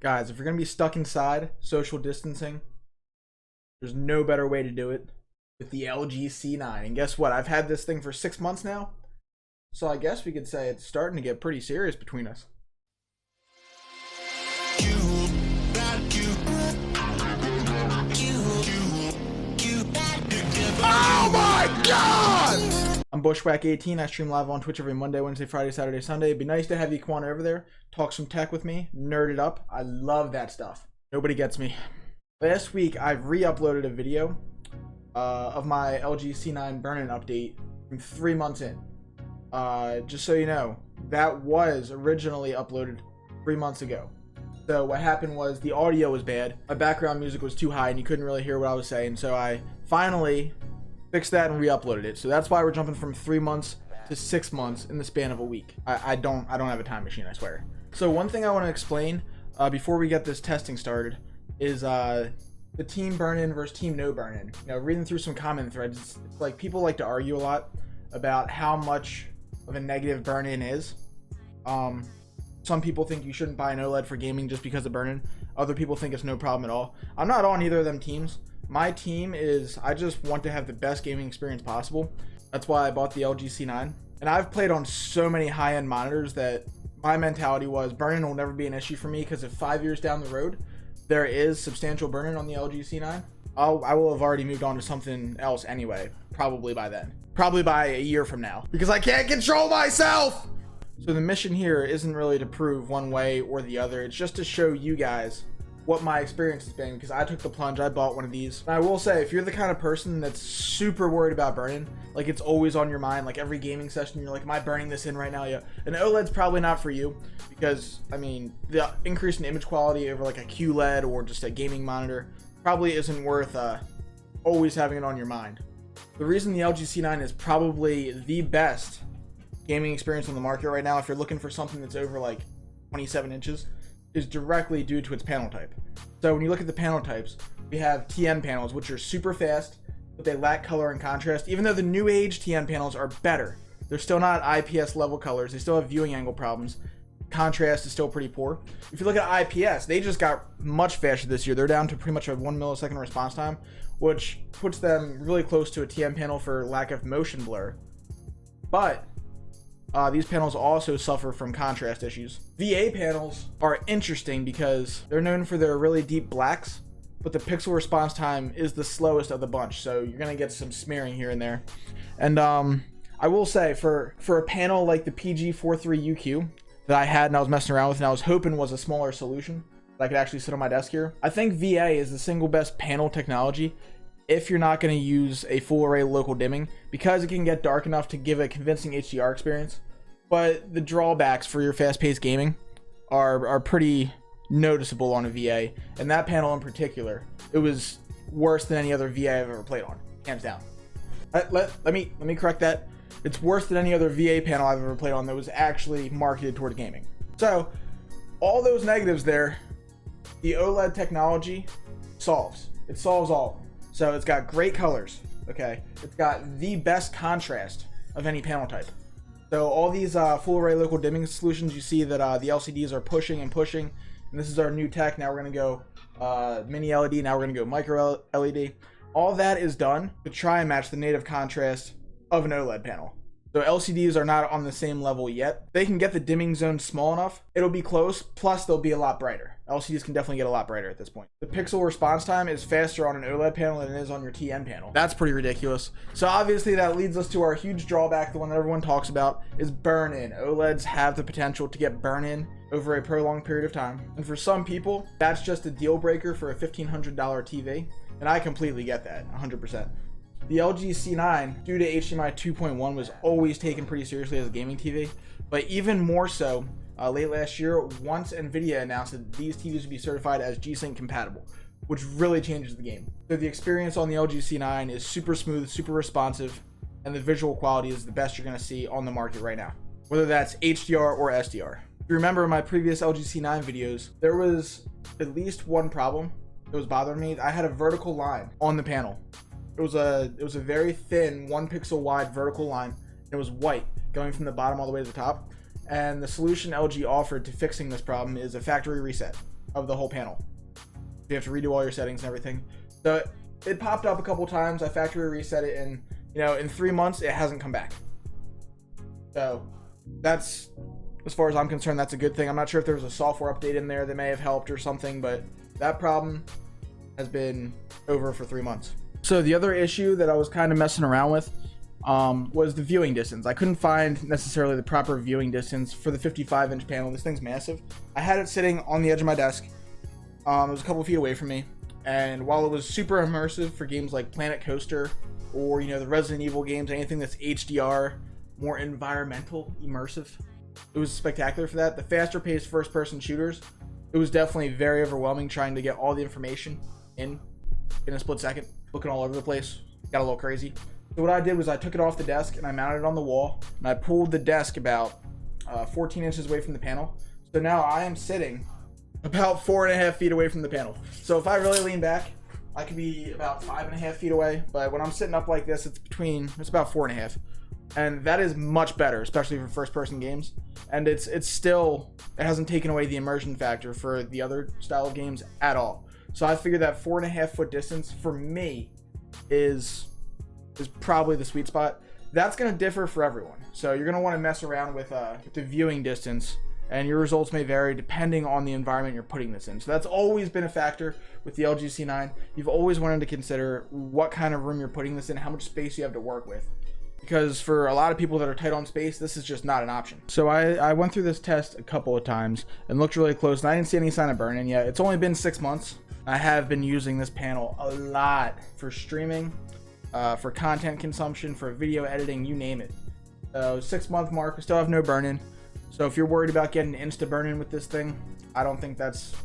Guys, if you're going to be stuck inside, social distancing, there's no better way to do it with the LG C9. And guess what? I've had this thing for 6 months now. So I guess we could say it's starting to get pretty serious between us. Oh my God! I'm Bushwhack18. I stream live on Twitch every Monday, Wednesday, Friday, Saturday, Sunday. It'd be nice to have you come on over there, talk some tech with me, nerd it up. I love that stuff. Nobody gets me. Last week, I've re-uploaded a video of my LG C9 burn-in update from 3 months in. Just so you know, that was originally uploaded 3 months ago. So what happened was the audio was bad. My background music was too high and you couldn't really hear what I was saying. So I finally fixed that and re-uploaded it. So that's why we're jumping from 3 months to 6 months in the span of a week. I don't have a time machine, I swear. So one thing I want to explain before we get this testing started is the team burn-in versus team no burn-in. You know, reading through some comment threads, it's like people like to argue a lot about how much of a negative burn-in is. Some people think you shouldn't buy an OLED for gaming just because of burn-in. Other people think it's no problem at all. I'm not on either of them teams. My team is, I just want to have the best gaming experience possible. That's why I bought the LG C9. And I've played on so many high-end monitors that my mentality was burn-in will never be an issue for me, because if 5 years down the road there is substantial burn-in on the LG C9, I will have already moved on to something else anyway, probably by then. Probably by a year from now, because I can't control myself! So the mission here isn't really to prove one way or the other. It's just to show you guys what my experience has been, because I took the plunge. I bought one of these. And I will say, if you're the kind of person that's super worried about burn-in, like it's always on your mind, like every gaming session, you're like, am I burning this in right now? Yeah. An OLED's probably not for you, because, I mean, the increase in image quality over like a QLED or just a gaming monitor probably isn't worth always having it on your mind. The reason the LG C9 is probably the best gaming experience on the market right now, if you're looking for something that's over like 27 inches, is directly due to its panel type. So when you look at the panel types, we have TN panels, which are super fast, but they lack color and contrast. Even though the new age TN panels are better, they're still not IPS level colors. They still have viewing angle problems. Contrast is still pretty poor. If you look at IPS, they just got much faster this year. They're down to pretty much a 1 millisecond response time, which puts them really close to a TN panel for lack of motion blur. But these panels also suffer from contrast issues. VA panels are interesting because they're known for their really deep blacks, but the pixel response time is the slowest of the bunch, so you're gonna get some smearing here and there. And I will say, for a panel like the PG43UQ that I had and I was messing around with and I was hoping was a smaller solution that I could actually sit on my desk here, I think VA is the single best panel technology if you're not going to use a full array local dimming, because it can get dark enough to give a convincing HDR experience. But the drawbacks for your fast-paced gaming are pretty noticeable on a VA, and that panel in particular, it was worse than any other VA I've ever played on, hands down. Let me correct that. It's worse than any other VA panel I've ever played on that was actually marketed toward gaming. So all those negatives there, the OLED technology solves. It solves all of them. So it's got great colors, okay? It's got the best contrast of any panel type. So all these full array local dimming solutions, you see that the LCDs are pushing and pushing, and this is our new tech. Now we're gonna go mini LED, now we're gonna go micro LED. All that is done to try and match the native contrast of an OLED panel. So LCDs are not on the same level yet. They can get the dimming zone small enough. It'll be close, plus they'll be a lot brighter. LCDs can definitely get a lot brighter at this point. The pixel response time is faster on an OLED panel than it is on your TN panel. That's pretty ridiculous. So obviously that leads us to our huge drawback, the one that everyone talks about, is burn-in. OLEDs have the potential to get burn-in over a prolonged period of time. And for some people, that's just a deal breaker for a $1,500 TV. And I completely get that, 100%. The LG C9, due to HDMI 2.1, was always taken pretty seriously as a gaming TV, but even more so late last year once Nvidia announced that these TVs would be certified as G-Sync compatible, which really changes the game. So the experience on the LG C9 is super smooth, super responsive, and the visual quality is the best you're going to see on the market right now, whether that's HDR or SDR. If you remember my previous LG C9 videos, there was at least one problem that was bothering me. I had a vertical line on the panel. It was a very thin 1 pixel wide vertical line. It was white going from the bottom all the way to the top. And the solution LG offered to fixing this problem is a factory reset. of the whole panel. You have to redo all your settings and everything. So it popped up a couple times. I factory reset it, and in 3 months it hasn't come back. So that's, as far as I'm concerned, that's a good thing. I'm not sure if there was a software update in there that may have helped or something, but that problem has been over for 3 months. So the other issue that I was kind of messing around with was the viewing distance. I couldn't find necessarily the proper viewing distance for the 55-inch panel. This thing's massive. I had it sitting on the edge of my desk. It was a couple feet away from me, and while it was super immersive for games like Planet Coaster or the Resident Evil games, anything that's HDR, more environmental immersive, it was spectacular for that. The faster paced first person shooters, it was definitely very overwhelming trying to get all the information in a split second, looking all over the place. Got a little crazy. So what I did was I took it off the desk and I mounted it on the wall, and I pulled the desk about 14 inches away from the panel. So now I am sitting about 4.5 feet away from the panel. So if I really lean back, I could be about 5.5 feet away, but when I'm sitting up like this, it's about 4.5. And that is much better, especially for first person games. And it hasn't taken away the immersion factor for the other style of games at all. So I figured that 4.5 foot distance for me is probably the sweet spot. That's going to differ for everyone. So you're going to want to mess around with the viewing distance, and your results may vary depending on the environment you're putting this in. So that's always been a factor with the LG C9. You've always wanted to consider what kind of room you're putting this in, how much space you have to work with. Because for a lot of people that are tight on space, this is just not an option. So I went through this test a couple of times and looked really close, and I didn't see any sign of burn-in yet. It's only been 6 months. I have been using this panel a lot for streaming, for content consumption, for video editing, you name it. 6 month mark, we still have no burn-in. So if you're worried about getting insta burn-in with this thing, I don't think that's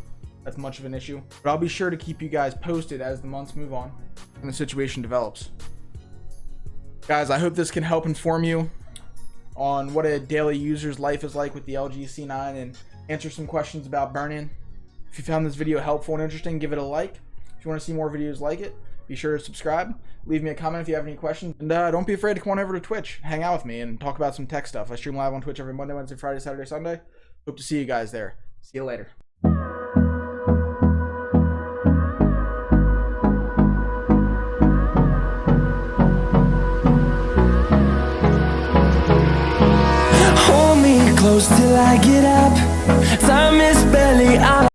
much of an issue. But I'll be sure to keep you guys posted as the months move on and the situation develops. Guys, I hope this can help inform you on what a daily user's life is like with the LG C9 and answer some questions about burn-in. If you found this video helpful and interesting, give it a like. If you want to see more videos like it, be sure to subscribe. Leave me a comment if you have any questions. And don't be afraid to come on over to Twitch, hang out with me, and talk about some tech stuff. I stream live on Twitch every Monday, Wednesday, Friday, Saturday, Sunday. Hope to see you guys there. See you later. Hold me close till I get up. Time is barely on.